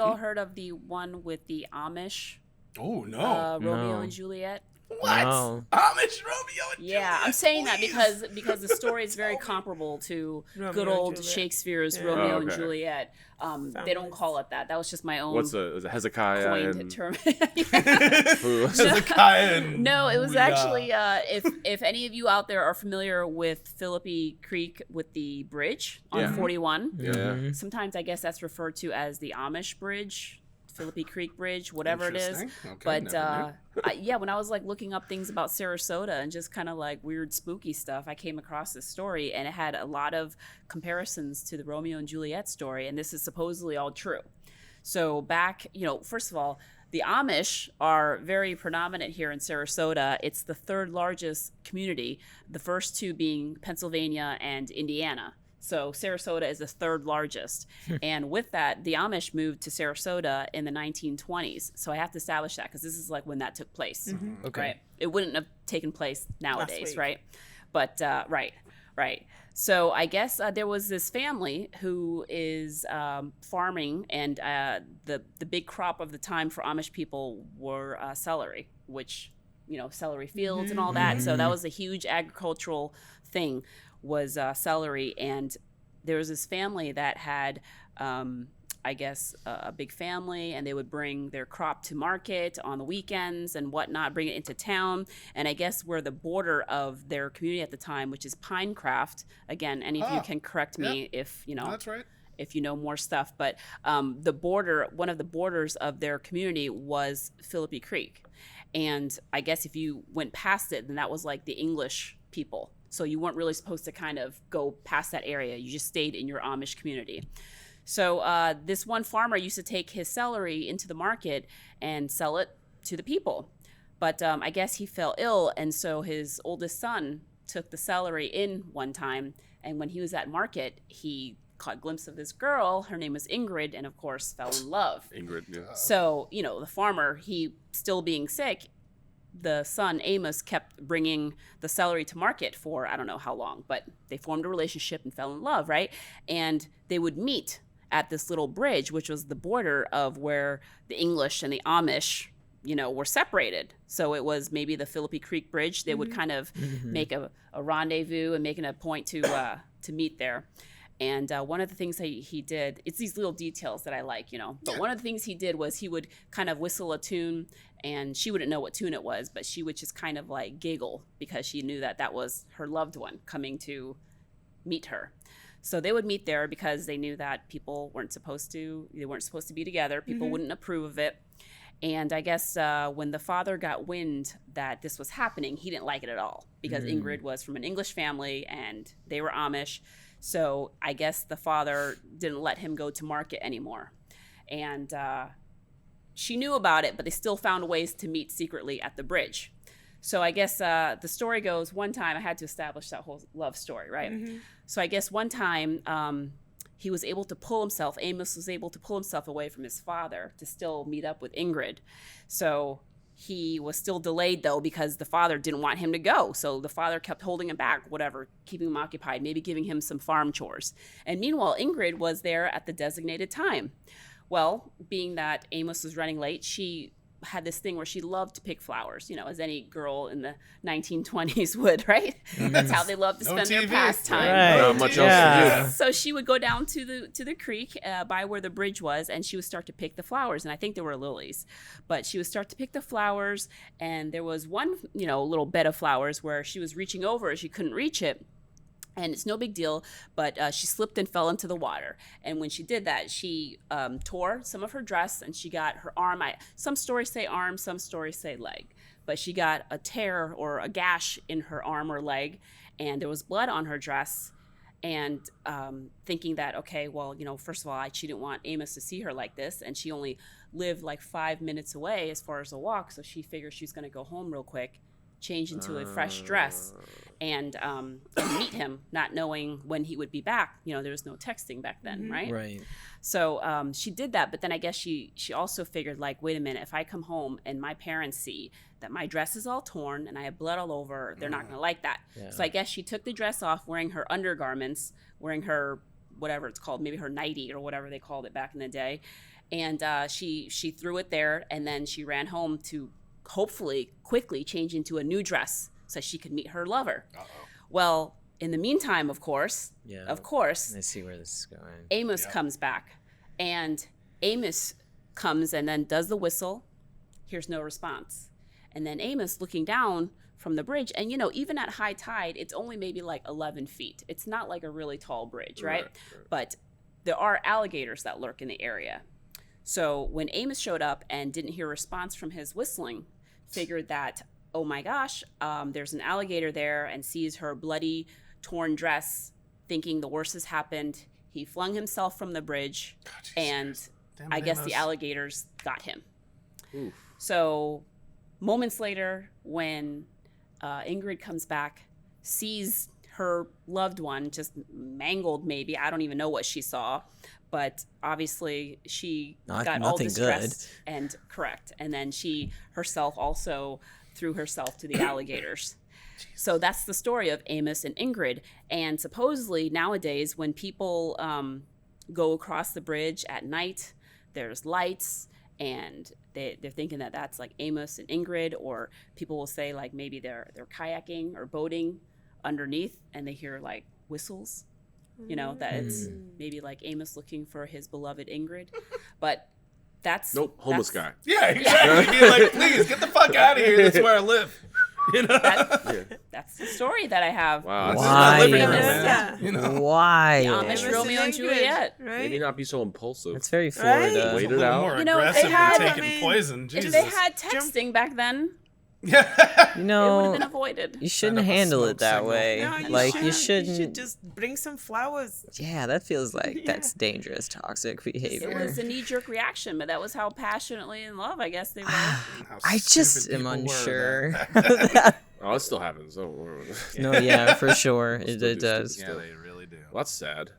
all heard of the one with the Amish? Oh, no. Romeo and Juliet. What? No. Amish Romeo and Juliet? Yeah, I'm saying that please. because the story is very comparable to good old Shakespeare's Romeo and Juliet. They don't call it that. That was just my own. Was it Hezekiah coined term. Hezekiah and No, it was actually if any of you out there are familiar with Philippi Creek with the bridge on 41. Yeah. Sometimes I guess that's referred to as the Amish Bridge. Philippi Creek Bridge, whatever it is. Okay, but when I was like looking up things about Sarasota and just kind of like weird spooky stuff, I came across this story and it had a lot of comparisons to the Romeo and Juliet story, and this is supposedly all true. So back, first of all, the Amish are very predominant here in Sarasota. It's the third largest community, the first two being Pennsylvania and Indiana. So Sarasota is the third largest. And with that, the Amish moved to Sarasota in the 1920s. So I have to establish that because this is like when that took place. Mm-hmm. Okay. Right? It wouldn't have taken place nowadays, right? But, right. So I guess there was this family who is farming, and the big crop of the time for Amish people were celery, which, celery fields and all that. So that was a huge agricultural thing. Was celery, and there was this family that had a big family, and they would bring their crop to market on the weekends and whatnot, bring it into town. And I guess where the border of their community at the time, which is Pinecraft, again, any of you can correct me if that's right. if you know more stuff, but one of the borders of their community was Philippi Creek. And I guess if you went past it, then that was like the English people. So you weren't really supposed to kind of go past that area. You just stayed in your Amish community. So this one farmer used to take his celery into the market and sell it to the people. But I guess he fell ill, and so his oldest son took the celery in one time. And when he was at market, he caught a glimpse of this girl. Her name was Ingrid, and of course fell in love. Ingrid, yeah. So, the farmer, he still being sick, the son, Amos, kept bringing the celery to market for I don't know how long, but they formed a relationship and fell in love, right? And they would meet at this little bridge, which was the border of where the English and the Amish, were separated. So it was maybe the Philippi Creek Bridge. They would kind of make a rendezvous and making a point to meet there. And one of the things that he did, it's these little details that I like, but one of the things he did was he would kind of whistle a tune, and she wouldn't know what tune it was, but she would just kind of like giggle because she knew that was her loved one coming to meet her. So they would meet there because they knew that people weren't supposed to be together. People wouldn't approve of it. And I guess when the father got wind that this was happening, he didn't like it at all because Ingrid was from an English family and they were Amish. So I guess the father didn't let him go to market anymore. And she knew about it, but they still found ways to meet secretly at the bridge. So I guess the story goes, one time I had to establish that whole love story, right? So I guess one time Amos was able to pull himself away from his father to still meet up with Ingrid. So he was still delayed, though, because the father didn't want him to go. So the father kept holding him back, keeping him occupied, maybe giving him some farm chores. And meanwhile, Ingrid was there at the designated time. Well, being that Amos was running late, she had this thing where she loved to pick flowers, as any girl in the 1920s would, right? That's how they loved to spend their pastime. Right. Not much else to do. So she would go down to the creek by where the bridge was, and she would start to pick the flowers. And I think there were lilies, but she would start to pick the flowers. And there was one, little bed of flowers where she was reaching over, she couldn't reach it. And it's no big deal, but she slipped and fell into the water. And when she did that, she tore some of her dress, and she got her arm. Some stories say arm, some stories say leg. But she got a tear or a gash in her arm or leg, and there was blood on her dress. And thinking that, okay, well, first of all, she didn't want Amos to see her like this, and she only lived like 5 minutes away as far as a walk, so she figured she's going to go home real quick, change into a fresh dress, and meet him, not knowing when he would be back. There was no texting back then, right? Right. So she did that, but then I guess she also figured, like, wait a minute, if I come home and my parents see that my dress is all torn and I have blood all over, they're not going to like that. Yeah. So I guess she took the dress off, wearing her undergarments, wearing her, whatever it's called, maybe her nightie or whatever they called it back in the day, And she threw it there, and then she ran home to hopefully quickly change into a new dress so she could meet her lover. Well, in the meantime, of course, I see where this is going. Amos comes back, and Amos comes and then does the whistle. Here's no response. And then Amos looking down from the bridge, and even at high tide, it's only maybe like 11 feet. It's not like a really tall bridge, right? But there are alligators that lurk in the area. So when Amos showed up and didn't hear a response from his whistling, figured that, oh my gosh, there's an alligator there, and sees her bloody, torn dress, thinking the worst has happened. He flung himself from the bridge, and I guess the alligators got him. Oof. So moments later, when Ingrid comes back, sees her loved one just mangled, maybe. I don't even know what she saw. But obviously she got all distressed and correct. And then she herself also threw herself to the alligators. So that's the story of Amos and Ingrid. And supposedly nowadays when people go across the bridge at night, there's lights, and they're thinking that that's like Amos and Ingrid, or people will say like maybe they're kayaking or boating underneath, and they hear like whistles, that it's maybe like Amos looking for his beloved Ingrid. But that's homeless guy. Yeah, exactly. Be like, please get the fuck out of here. That's where I live. That's the story that I have. Wow. Why? Why? The Amish Romeo and Juliet. Right? Maybe not be so impulsive. That's very Florida. Wait it out. More if aggressive they had, than taking poison. Jesus. If they had texting back then, You it would have know, been avoided. you shouldn't Set up a handle smoke it that signal. way. No, you like shouldn't. you shouldn't. You should just bring some flowers. Yeah, that feels like that's dangerous, toxic behavior. It was a knee-jerk reaction, but that was how passionately in love I guess they were. How I just stupid am people were unsure. then. Oh, it still happens. Don't worry. No, yeah, for sure, Still it do does. stupid Yeah, stuff. they really do. Well, that's sad.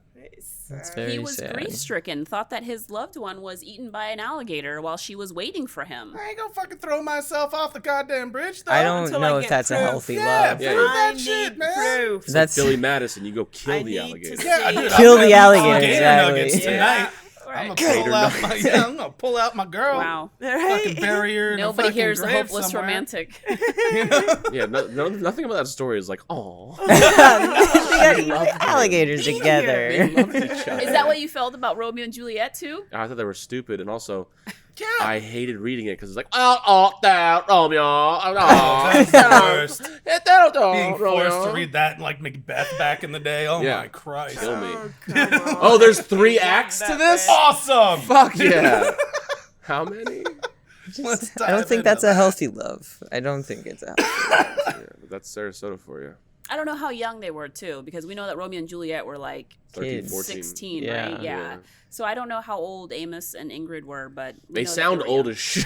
That's very He was sad. grief-stricken, thought that his loved one was eaten by an alligator while she was waiting for him. I ain't gonna fucking throw myself off the goddamn bridge, though. I don't until know I if get that's a proof. healthy Yeah, love. Yeah, prove I that need shit, man. proof. It's That's like Billy Madison. You go kill I the need to alligator. see- Yeah, dude, Kill I'm the gonna alligator, gator exactly. nuggets Yeah. tonight. Right. I'm gonna pull out my girl. Wow. Fucking bury her in a Nobody fucking hears the grave hopeless somewhere. romantic. Yeah, nothing about that story is like, oh. They got alligators together. They loved each other. Is that what you felt about Romeo and Juliet too? I thought they were stupid, and also Yeah. I hated reading it because it's like, Romeo, That's the worst. Being Being forced to read that in like Macbeth back in the day. Oh Yeah. my Christ. Kill me. Oh, come on. Oh, there's 3 Love acts to that this? bit. Awesome. Fuck yeah. How many? Let's I don't dive think into that's a that. healthy love. I don't think it's a healthy love. Yeah, but that's Sarasota for you. I don't know how young they were too, because we know that Romeo and Juliet were like 13, Kids. 14. 16, Yeah. right? Yeah. So I don't know how old Amos and Ingrid were, but we They know that sound were old young. as shit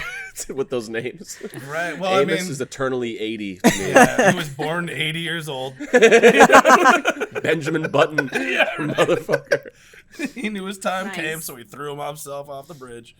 with those names. Right. Well, Amos I mean, is eternally 80 to me. yeah, he was born 80 years old. Benjamin Button, motherfucker. He knew his time Nice. came, so he threw himself off the bridge.